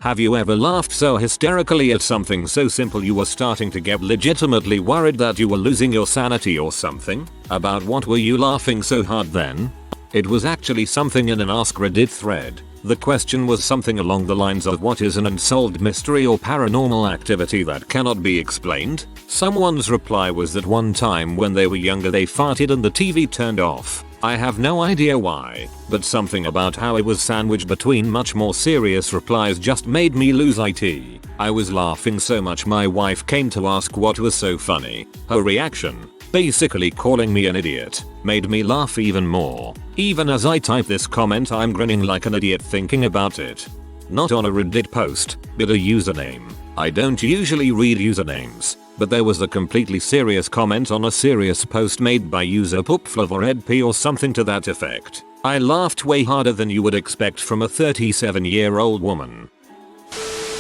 Have you ever laughed so hysterically at something so simple you were starting to get legitimately worried that you were losing your sanity or something? About what were you laughing so hard then? It was actually something in an AskReddit thread. The question was something along the lines of what is an unsolved mystery or paranormal activity that cannot be explained? Someone's reply was that one time when they were younger they farted and the TV turned off. I have no idea why, but something about how it was sandwiched between much more serious replies just made me lose it. I was laughing so much my wife came to ask what was so funny. Her reaction, basically calling me an idiot, made me laugh even more. Even as I type this comment I'm grinning like an idiot thinking about it. Not on a Reddit post, but a username. I don't usually read usernames, but there was a completely serious comment on a serious post made by user Pupflavoredp or something to that effect. I laughed way harder than you would expect from a 37-year-old woman.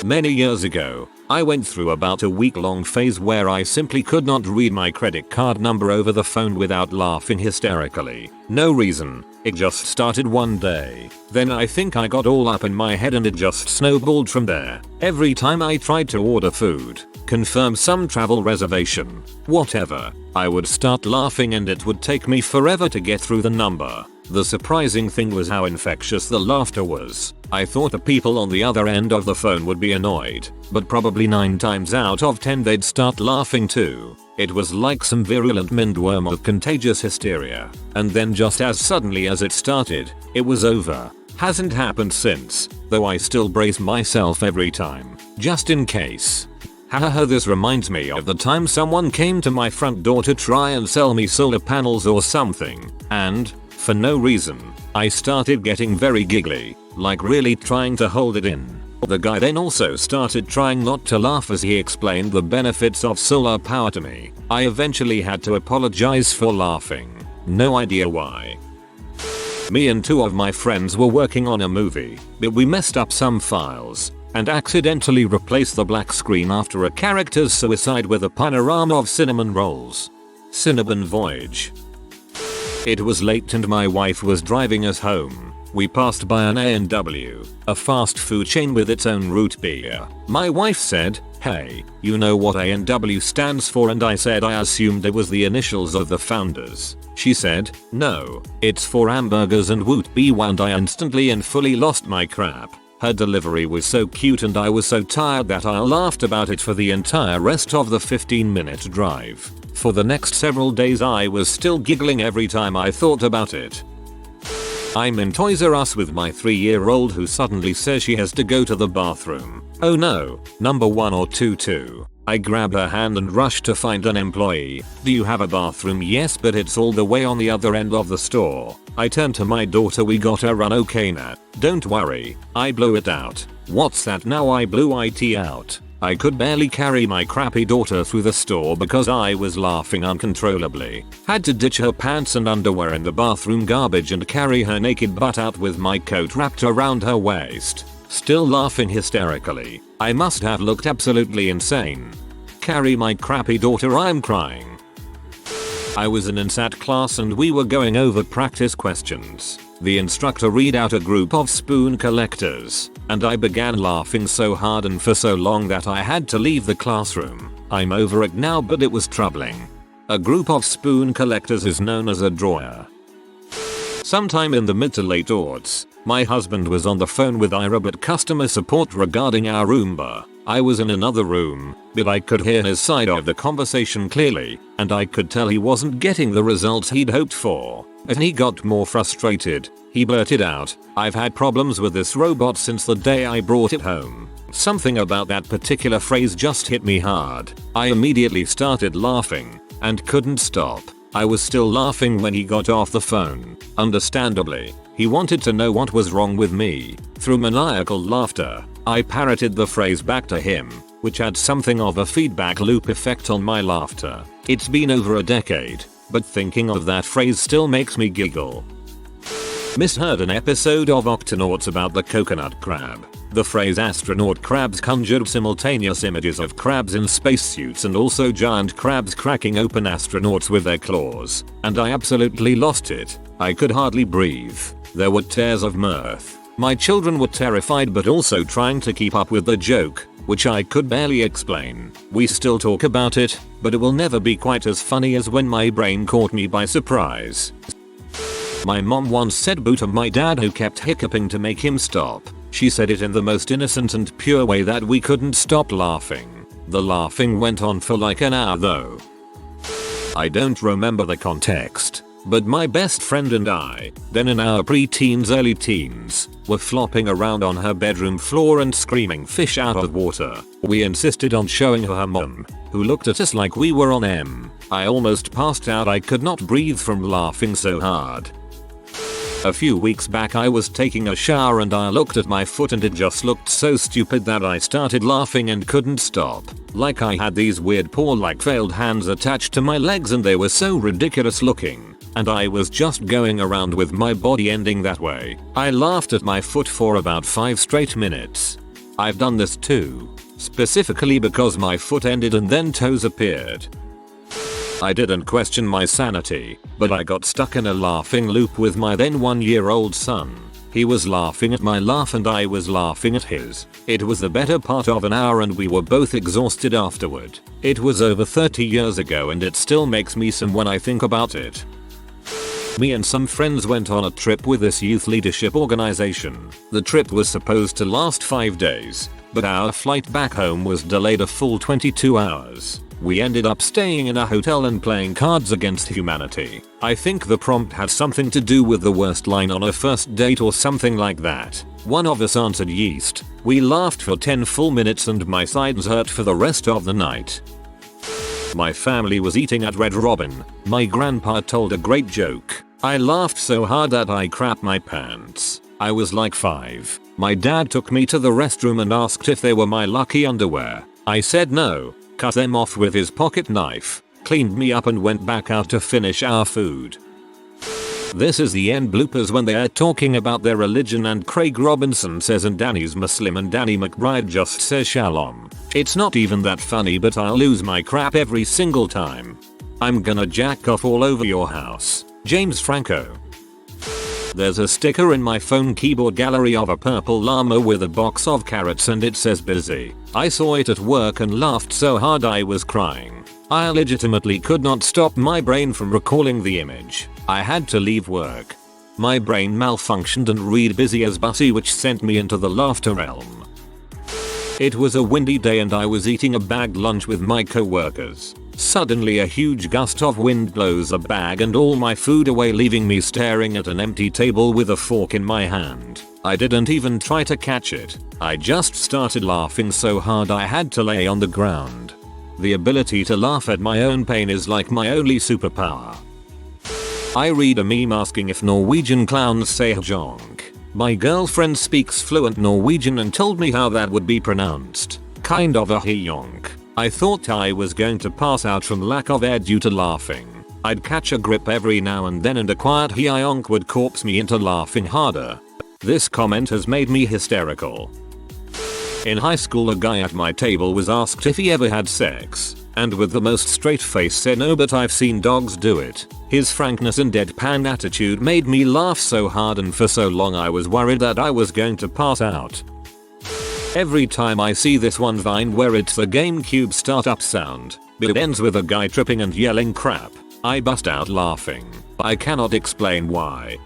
Many years ago, I went through about a week-long phase where I simply could not read my credit card number over the phone without laughing hysterically. No reason, it just started one day. Then I think I got all up in my head and it just snowballed from there. Every time I tried to order food, confirm some travel reservation, whatever, I would start laughing and it would take me forever to get through the number. The surprising thing was how infectious the laughter was. I thought the people on the other end of the phone would be annoyed, but probably 9 times out of 10 they'd start laughing too. It was like some virulent mindworm of contagious hysteria. And then just as suddenly as it started, it was over. Hasn't happened since, though I still brace myself every time, just in case. Haha, this reminds me of the time someone came to my front door to try and sell me solar panels or something, and, for no reason, I started getting very giggly, like really trying to hold it in. The guy then also started trying not to laugh as he explained the benefits of solar power to me. I eventually had to apologize for laughing. No idea why. Me and 2 of my friends were working on a movie, but we messed up some files and accidentally replaced the black screen after a character's suicide with a panorama of cinnamon rolls. Cinnamon Voyage. It was late and my wife was driving us home. We passed by an A&W, a fast food chain with its own root beer. My wife said, "Hey, you know what A&W stands for?" And I said I assumed it was the initials of the founders. She said, "No, it's for hamburgers and woot beer," and I instantly and fully lost my crap. Her delivery was so cute and I was so tired that I laughed about it for the entire rest of the 15-minute drive. For the next several days I was still giggling every time I thought about it. I'm in Toys R Us with my 3-year-old who suddenly says she has to go to the bathroom. Oh no, number 1 or 2. I grab her hand and rush to find an employee. "Do you have a bathroom?" "Yes, but it's all the way on the other end of the store." I turn to my daughter. "We got her run okay now. Don't worry, I blew it out." "What's that?" "Now I blew it out." I could barely carry my crappy daughter through the store because I was laughing uncontrollably. Had to ditch her pants and underwear in the bathroom garbage and carry her naked butt out with my coat wrapped around her waist. Still laughing hysterically. I must have looked absolutely insane. Carry my crappy daughter, I'm crying. I was in INSAT class and we were going over practice questions. The instructor read out a group of spoon collectors, and I began laughing so hard and for so long that I had to leave the classroom. I'm over it now, but it was troubling. A group of spoon collectors is known as a drawer. Sometime in the mid to late aughts, my husband was on the phone with iRobot customer support regarding our Roomba. I was in another room, but I could hear his side of the conversation clearly, and I could tell he wasn't getting the results he'd hoped for. As he got more frustrated, he blurted out, "I've had problems with this robot since the day I brought it home." Something about that particular phrase just hit me hard. I immediately started laughing, and couldn't stop. I was still laughing when he got off the phone. Understandably, he wanted to know what was wrong with me. Through maniacal laughter, I parroted the phrase back to him, which had something of a feedback loop effect on my laughter. It's been over a decade, but thinking of that phrase still makes me giggle. Misheard an episode of Octonauts about the coconut crab. The phrase astronaut crabs conjured simultaneous images of crabs in spacesuits and also giant crabs cracking open astronauts with their claws, and I absolutely lost it. I could hardly breathe. There were tears of mirth. My children were terrified but also trying to keep up with the joke, which I could barely explain. We still talk about it, but it will never be quite as funny as when my brain caught me by surprise. My mom once said boo to my dad who kept hiccuping to make him stop. She said it in the most innocent and pure way that we couldn't stop laughing. The laughing went on for like an hour though. I don't remember the context, but my best friend and I, then in our pre-teens early teens, were flopping around on her bedroom floor and screaming fish out of water. We insisted on showing her mom, who looked at us like we were on M. I almost passed out. I could not breathe from laughing so hard. A few weeks back I was taking a shower and I looked at my foot and it just looked so stupid that I started laughing and couldn't stop. Like I had these weird paw-like failed hands attached to my legs and they were so ridiculous looking. And I was just going around with my body ending that way. I laughed at my foot for about 5 straight minutes. I've done this too. Specifically because my foot ended and then toes appeared. I didn't question my sanity, but I got stuck in a laughing loop with my then 1-year-old son. He was laughing at my laugh and I was laughing at his. It was the better part of an hour and we were both exhausted afterward. It was over 30 years ago and it still makes me sad when I think about it. Me and some friends went on a trip with this youth leadership organization. The trip was supposed to last 5 days, but our flight back home was delayed a full 22 hours. We ended up staying in a hotel and playing Cards Against Humanity. I think the prompt had something to do with the worst line on a first date or something like that. One of us answered yeast. We laughed for 10 full minutes and my sides hurt for the rest of the night. My family was eating at Red Robin. My grandpa told a great joke. I laughed so hard that I crapped my pants. I was like 5. My dad took me to the restroom and asked if they were my lucky underwear. I said no, cut them off with his pocket knife, cleaned me up and went back out to finish our food. This is the end bloopers when they are talking about their religion and Craig Robinson says and Danny's Muslim and Danny McBride just says shalom. It's not even that funny but I'll lose my crap every single time. I'm gonna jack off all over your house. James Franco. There's a sticker in my phone keyboard gallery of a purple llama with a box of carrots and it says busy. I saw it at work and laughed so hard I was crying. I legitimately could not stop my brain from recalling the image. I had to leave work. My brain malfunctioned and read busy as Bussy, which sent me into the laughter realm. It was a windy day and I was eating a bagged lunch with my co-workers. Suddenly a huge gust of wind blows a bag and all my food away, leaving me staring at an empty table with a fork in my hand. I didn't even try to catch it. I just started laughing so hard I had to lay on the ground. The ability to laugh at my own pain is like my only superpower. I read a meme asking if Norwegian clowns say hjonk. My girlfriend speaks fluent Norwegian and told me how that would be pronounced. Kind of a hjonk. I thought I was going to pass out from lack of air due to laughing. I'd catch a grip every now and then and a quiet hjonk would corpse me into laughing harder. This comment has made me hysterical. In high school a guy at my table was asked if he ever had sex, and with the most straight face said no, but I've seen dogs do it. His frankness and deadpan attitude made me laugh so hard and for so long I was worried that I was going to pass out. Every time I see this one Vine where it's the GameCube startup sound, but it ends with a guy tripping and yelling crap, I bust out laughing. I cannot explain why.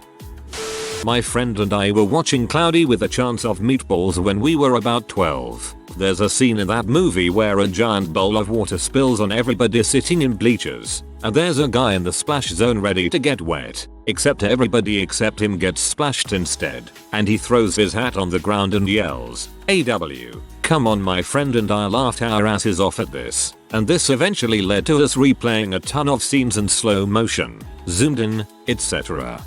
My friend and I were watching Cloudy with a Chance of Meatballs when we were about 12. There's a scene in that movie where a giant bowl of water spills on everybody sitting in bleachers, and there's a guy in the splash zone ready to get wet, except everybody except him gets splashed instead, and he throws his hat on the ground and yells, "AW. Come on." My friend and I laughed our asses off at this, and this eventually led to us replaying a ton of scenes in slow motion, zoomed in, etc.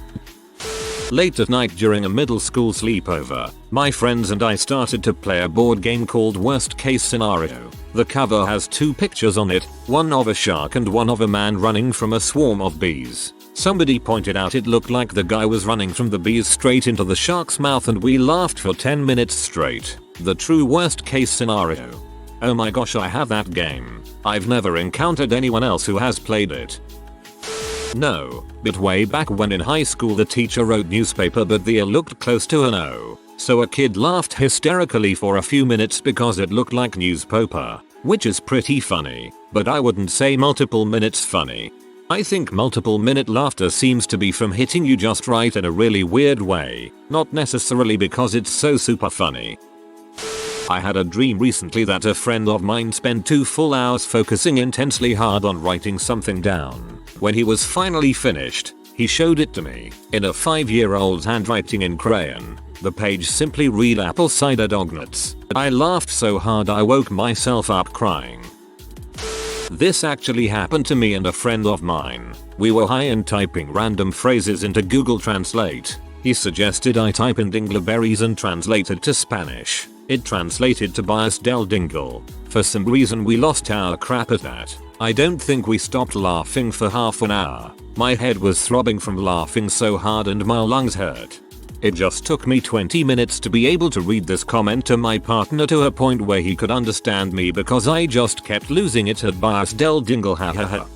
Late at night during a middle school sleepover, my friends and I started to play a board game called Worst Case Scenario. The cover has 2 pictures on it, one of a shark and one of a man running from a swarm of bees. Somebody pointed out it looked like the guy was running from the bees straight into the shark's mouth and we laughed for 10 minutes straight. The true worst case scenario. Oh my gosh, I have that game. I've never encountered anyone else who has played it. No, but way back when in high school the teacher wrote newspaper but the A looked close to an O. So a kid laughed hysterically for a few minutes because it looked like newspaper, which is pretty funny, but I wouldn't say multiple minutes funny. I think multiple minute laughter seems to be from hitting you just right in a really weird way, not necessarily because it's so super funny. I had a dream recently that a friend of mine spent 2 full hours focusing intensely hard on writing something down. When he was finally finished, he showed it to me, in a 5-year-old's handwriting in crayon. The page simply read apple cider dog nuts. I laughed so hard I woke myself up crying. This actually happened to me and a friend of mine. We were high and typing random phrases into Google Translate. He suggested I type in dingleberries and translated to Spanish. It translated to bias del dingle. For some reason we lost our crap at that. I don't think we stopped laughing for half an hour. My head was throbbing from laughing so hard and my lungs hurt. It just took me 20 minutes to be able to read this comment to my partner to a point where he could understand me because I just kept losing it at bias del dingle hahaha.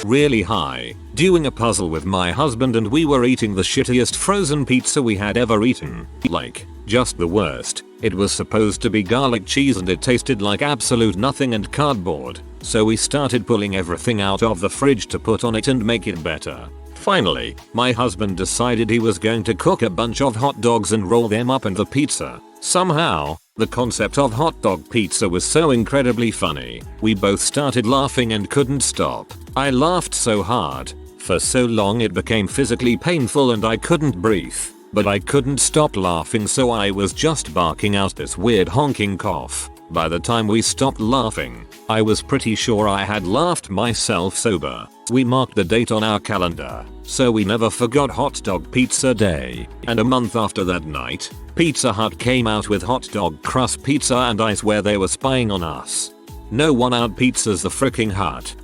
Really high, doing a puzzle with my husband and we were eating the shittiest frozen pizza we had ever eaten. Like, just the worst. It was supposed to be garlic cheese and it tasted like absolute nothing and cardboard. So we started pulling everything out of the fridge to put on it and make it better. Finally, my husband decided he was going to cook a bunch of hot dogs and roll them up in the pizza. Somehow, the concept of hot dog pizza was so incredibly funny. We both started laughing and couldn't stop. I laughed so hard. For so long it became physically painful and I couldn't breathe. But I couldn't stop laughing so I was just barking out this weird honking cough. By the time we stopped laughing, I was pretty sure I had laughed myself sober. We marked the date on our calendar, so we never forgot Hot Dog Pizza Day. And a month after that night, Pizza Hut came out with hot dog crust pizza and I swear they were spying on us. No 1-ounce pizzas the fricking Hut.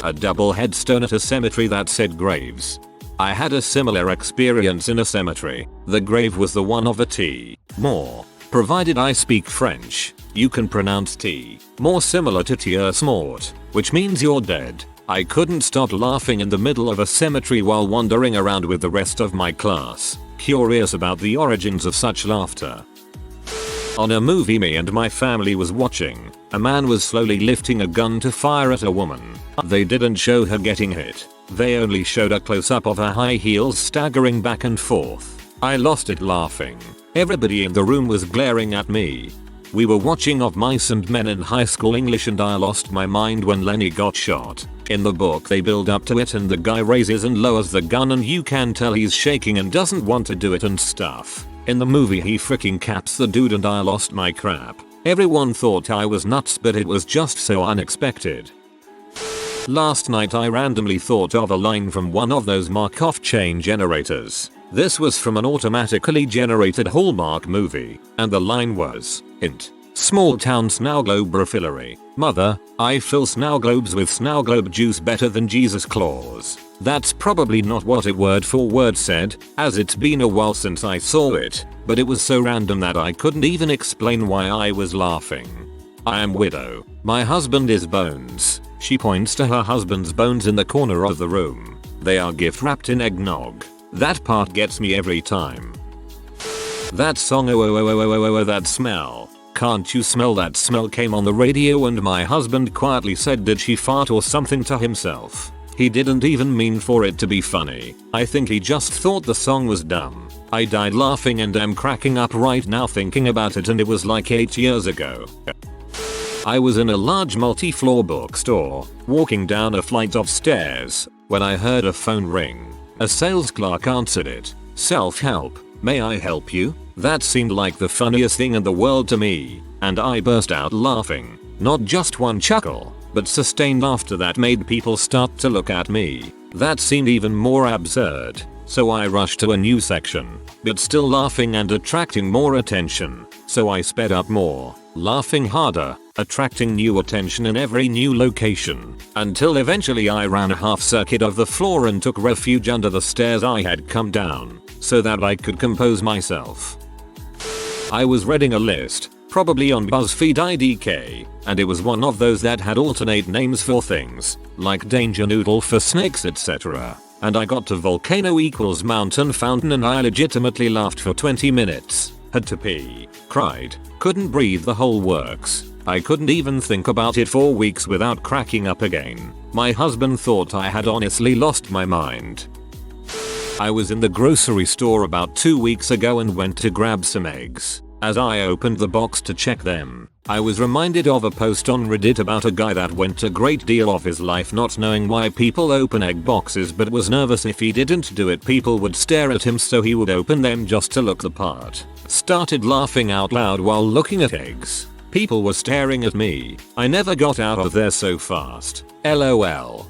A double headstone at a cemetery that said graves. I had a similar experience in a cemetery. The grave was the one of a T. More. Provided I speak French, you can pronounce T. More similar to Tiers mort, which means you're dead. I couldn't stop laughing in the middle of a cemetery while wandering around with the rest of my class, curious about the origins of such laughter. On a movie me and my family was watching, a man was slowly lifting a gun to fire at a woman. They didn't show her getting hit. They only showed a close-up of her high heels staggering back and forth. I lost it laughing. Everybody in the room was glaring at me. We were watching Of Mice and Men in high school English and I lost my mind when Lenny got shot. In the book they build up to it and the guy raises and lowers the gun and you can tell he's shaking and doesn't want to do it and stuff. In the movie he freaking caps the dude and I lost my crap. Everyone thought I was nuts but it was just so unexpected. Last night I randomly thought of a line from one of those Markov chain generators. This was from an automatically generated Hallmark movie, and the line was, int. Small town Snauglobe Mother, I fill Snauglobes with Snauglobe juice better than Jesus Claus. That's probably not what it word for word said, as it's been a while since I saw it, but it was so random that I couldn't even explain why I was laughing. I am widow. My husband is Bones. She points to her husband's bones in the corner of the room. They are gift wrapped in eggnog. That part gets me every time. That song oh that smell. Can't you smell that smell came on the radio and my husband quietly said did she fart or something to himself. He didn't even mean for it to be funny. I think he just thought the song was dumb. I died laughing and am cracking up right now thinking about it and it was like 8 years ago. I was in a large multi-floor bookstore, walking down a flight of stairs, when I heard a phone ring. A sales clerk answered it. Self-help, may I help you? That seemed like the funniest thing in the world to me, and I burst out laughing. Not just one chuckle, but sustained laughter that made people start to look at me. That seemed even more absurd, so I rushed to a new section, but still laughing and attracting more attention, so I sped up more, laughing harder, attracting new attention in every new location, until eventually I ran a half circuit of the floor and took refuge under the stairs I had come down, so that I could compose myself. I was reading a list, probably on BuzzFeed IDK, and it was one of those that had alternate names for things, like Danger Noodle for snakes etc. and I got to volcano equals mountain fountain and I legitimately laughed for 20 minutes. Had to pee, cried, couldn't breathe, the whole works. I couldn't even think about it for weeks without cracking up again. My husband thought I had honestly lost my mind. I was in the grocery store about 2 weeks ago and went to grab some eggs. As I opened the box to check them, I was reminded of a post on Reddit about a guy that went a great deal of his life not knowing why people open egg boxes but was nervous if he didn't do it people would stare at him, so he would open them just to look the part. Started laughing out loud while looking at eggs. People were staring at me. I never got out of there so fast. LOL.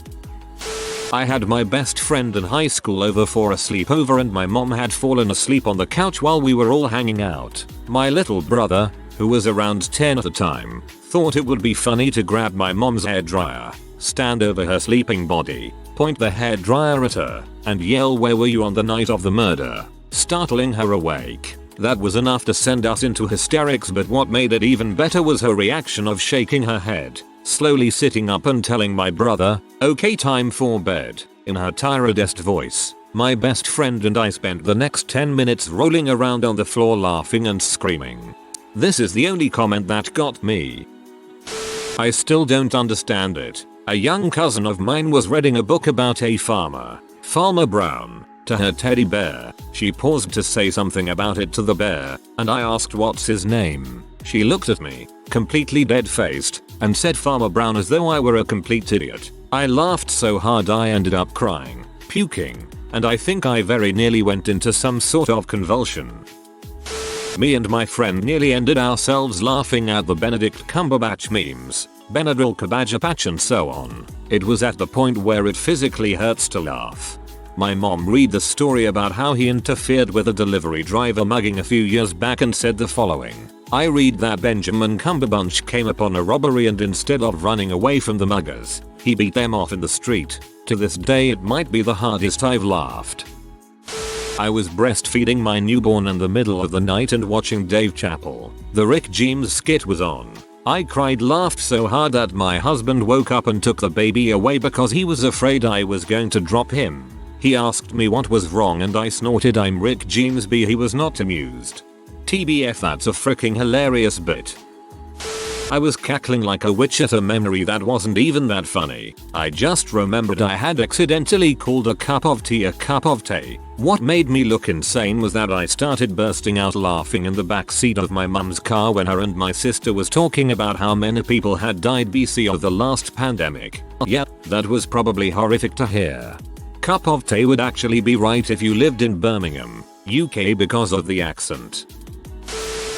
I had my best friend in high school over for a sleepover and my mom had fallen asleep on the couch while we were all hanging out. My little brother, who was around 10 at the time, thought it would be funny to grab my mom's hairdryer, stand over her sleeping body, point the hairdryer at her, and yell, "Where were you on the night of the murder?" startling her awake. That was enough to send us into hysterics, but what made it even better was her reaction of shaking her head, slowly sitting up and telling my brother, "Okay, time for bed," in her tiredest voice. My best friend and I spent the next 10 minutes rolling around on the floor laughing and screaming. This is the only comment that got me. I still don't understand it. A young cousin of mine was reading a book about a farmer, Farmer Brown, to her teddy bear. She paused to say something about it to the bear, and I asked what's his name. She looked at me, completely dead-faced, and said Farmer Brown as though I were a complete idiot. I laughed so hard I ended up crying, puking, and I think I very nearly went into some sort of convulsion. Me and my friend nearly ended ourselves laughing at the Benedict Cumberbatch memes, Benadryl Cabajapatch and so on. It was at the point where it physically hurts to laugh. My mom read the story about how he interfered with a delivery driver mugging a few years back and said the following. I read that Benjamin Cumberbatch came upon a robbery and instead of running away from the muggers, he beat them off in the street. To this day it might be the hardest I've laughed. I was breastfeeding my newborn in the middle of the night and watching Dave Chappelle. The Rick James skit was on. I cried, laughed so hard that my husband woke up and took the baby away because he was afraid I was going to drop him. He asked me what was wrong and I snorted, "I'm Rick James B." He was not amused. TBF, that's a freaking hilarious bit. I was cackling like a witch at a memory that wasn't even that funny. I just remembered I had accidentally called a cup of tea a cup of tea. What made me look insane was that I started bursting out laughing in the backseat of my mum's car when her and my sister was talking about how many people had died BC of the last pandemic. Yep, that was probably horrific to hear. Cup of tea would actually be right if you lived in Birmingham, UK, because of the accent.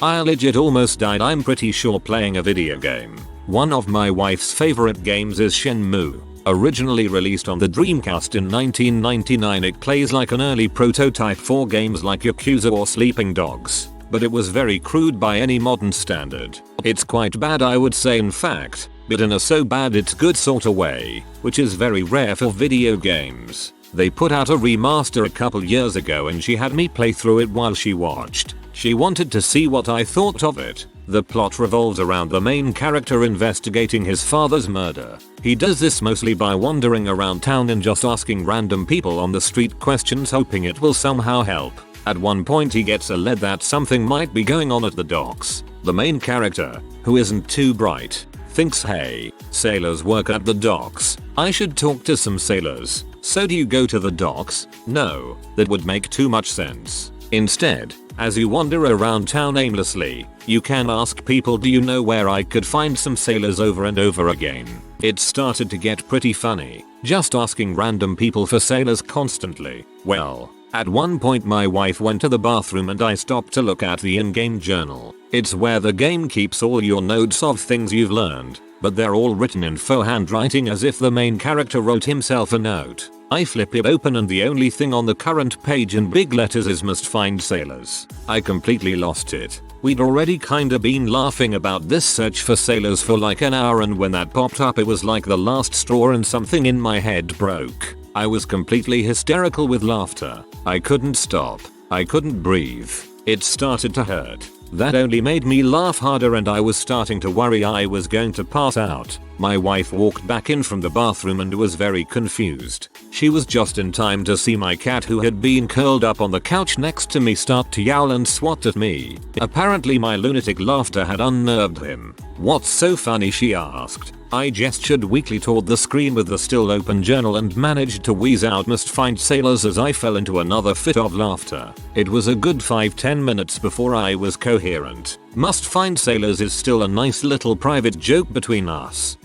I legit almost died, I'm pretty sure, playing a video game. One of my wife's favorite games is Shenmue. Originally released on the Dreamcast in 1999, it plays like an early prototype for games like Yakuza or Sleeping Dogs, but it was very crude by any modern standard. It's quite bad, I would say, in fact, but in a so bad it's good sorta way, which is very rare for video games. They put out a remaster a couple years ago and she had me play through it while she watched. She wanted to see what I thought of it. The plot revolves around the main character investigating his father's murder. He does this mostly by wandering around town and just asking random people on the street questions, hoping it will somehow help. At one point he gets a lead that something might be going on at the docks. The main character, who isn't too bright, thinks, hey, sailors work at the docks. I should talk to some sailors. So do you go to the docks? No, that would make too much sense. Instead, as you wander around town aimlessly, you can ask people, do you know where I could find some sailors, over and over again. It started to get pretty funny, just asking random people for sailors constantly. Well, at one point my wife went to the bathroom and I stopped to look at the in-game journal. It's where the game keeps all your notes of things you've learned, but they're all written in faux handwriting as if the main character wrote himself a note. I flip it open and the only thing on the current page in big letters is must find sailors. I completely lost it. We'd already kinda been laughing about this search for sailors for like an hour, and when that popped up it was like the last straw and something in my head broke. I was completely hysterical with laughter. I couldn't stop. I couldn't breathe. It started to hurt. That only made me laugh harder and I was starting to worry I was going to pass out. My wife walked back in from the bathroom and was very confused. She was just in time to see my cat, who had been curled up on the couch next to me, start to yowl and swat at me. Apparently my lunatic laughter had unnerved him. "What's so funny?" she asked. I gestured weakly toward the screen with the still open journal and managed to wheeze out "must find sailors" as I fell into another fit of laughter. It was a good 5-10 minutes before I was coherent. "Must find sailors" is still a nice little private joke between us.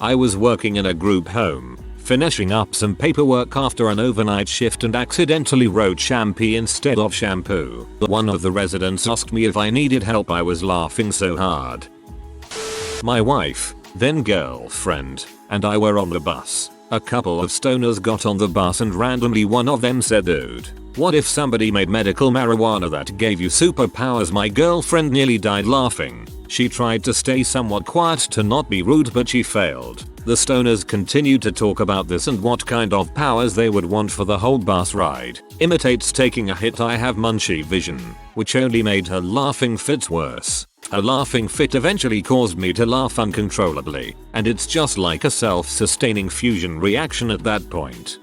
I was working in a group home, finishing up some paperwork after an overnight shift, and accidentally wrote shampoo instead of shampoo. One of the residents asked me if I needed help. I was laughing so hard. My wife, then girlfriend, and I were on the bus. A couple of stoners got on the bus and randomly one of them said, "Dude, what if somebody made medical marijuana that gave you superpowers?" My girlfriend nearly died laughing. She tried to stay somewhat quiet to not be rude, but she failed. The stoners continued to talk about this and what kind of powers they would want for the whole bus ride. Imitates taking a hit. I have munchie vision, which only made her laughing fits worse. A laughing fit eventually caused me to laugh uncontrollably, and it's just like a self-sustaining fusion reaction at that point.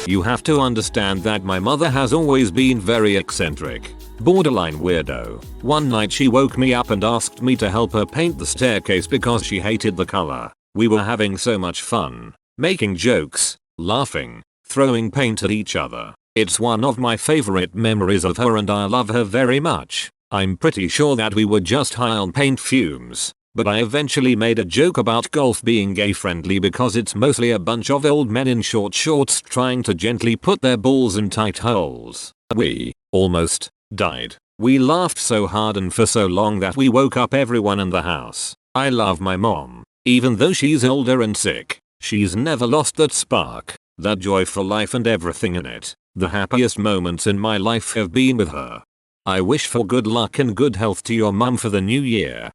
You have to understand that my mother has always been very eccentric, borderline weirdo. One night she woke me up and asked me to help her paint the staircase because she hated the color. We were having so much fun, making jokes, laughing, throwing paint at each other. It's one of my favorite memories of her and I love her very much. I'm pretty sure that we were just high on paint fumes, but I eventually made a joke about golf being gay friendly because it's mostly a bunch of old men in short shorts trying to gently put their balls in tight holes. We almost died. We laughed so hard and for so long that we woke up everyone in the house. I love my mom. Even though she's older and sick, she's never lost that spark, that joy for life and everything in it. The happiest moments in my life have been with her. I wish for good luck and good health to your mum for the new year.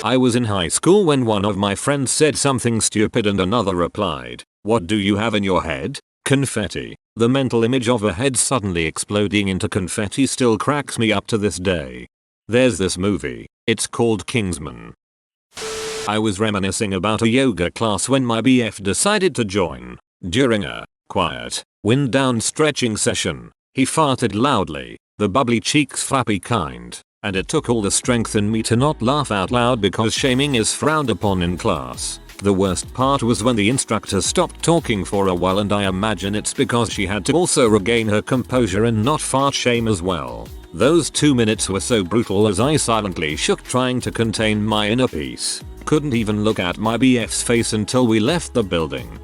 I was in high school when one of my friends said something stupid and another replied, "What do you have in your head?" Confetti. The mental image of a head suddenly exploding into confetti still cracks me up to this day. There's this movie, it's called Kingsman. I was reminiscing about a yoga class when my BF decided to join. During a quiet, wind down stretching session, he farted loudly, the bubbly cheeks flappy kind, and it took all the strength in me to not laugh out loud because shaming is frowned upon in class. The worst part was when the instructor stopped talking for a while, and I imagine it's because she had to also regain her composure and not fart shame as well. Those 2 minutes were so brutal as I silently shook trying to contain my inner peace. Couldn't even look at my BF's face until we left the building.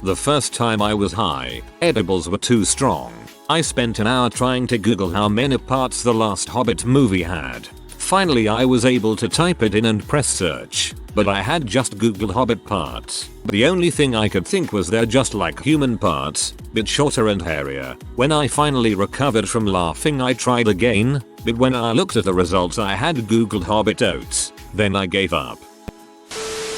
The first time I was high, edibles were too strong. I spent an hour trying to Google how many parts the last Hobbit movie had. Finally I was able to type it in and press search, but I had just googled Hobbit parts. The only thing I could think was they're just like human parts, bit shorter and hairier. When I finally recovered from laughing I tried again, but when I looked at the results I had googled Hobbit oats. Then I gave up.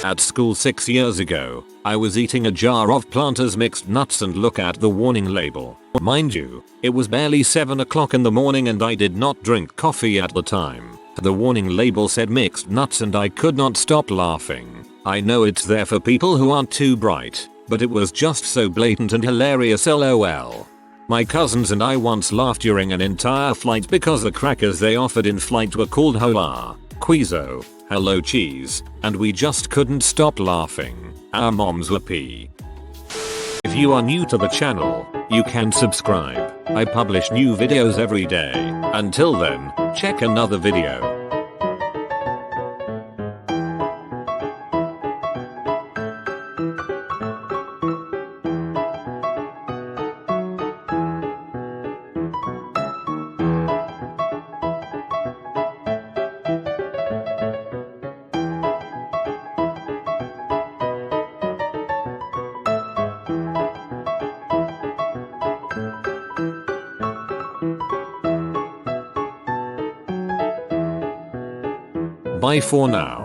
At school 6 years ago, I was eating a jar of Planters mixed nuts and look at the warning label. Mind you, it was barely 7 o'clock in the morning and I did not drink coffee at the time. The warning label said mixed nuts and I could not stop laughing. I know it's there for people who aren't too bright, but it was just so blatant and hilarious, lol. My cousins and I once laughed during an entire flight because the crackers they offered in flight were called Hola, Quizo, Hello Cheese, and we just couldn't stop laughing. Our moms were pee. If you are new to the channel, you can subscribe. I publish new videos every day. Until then, check another video. Bye for now.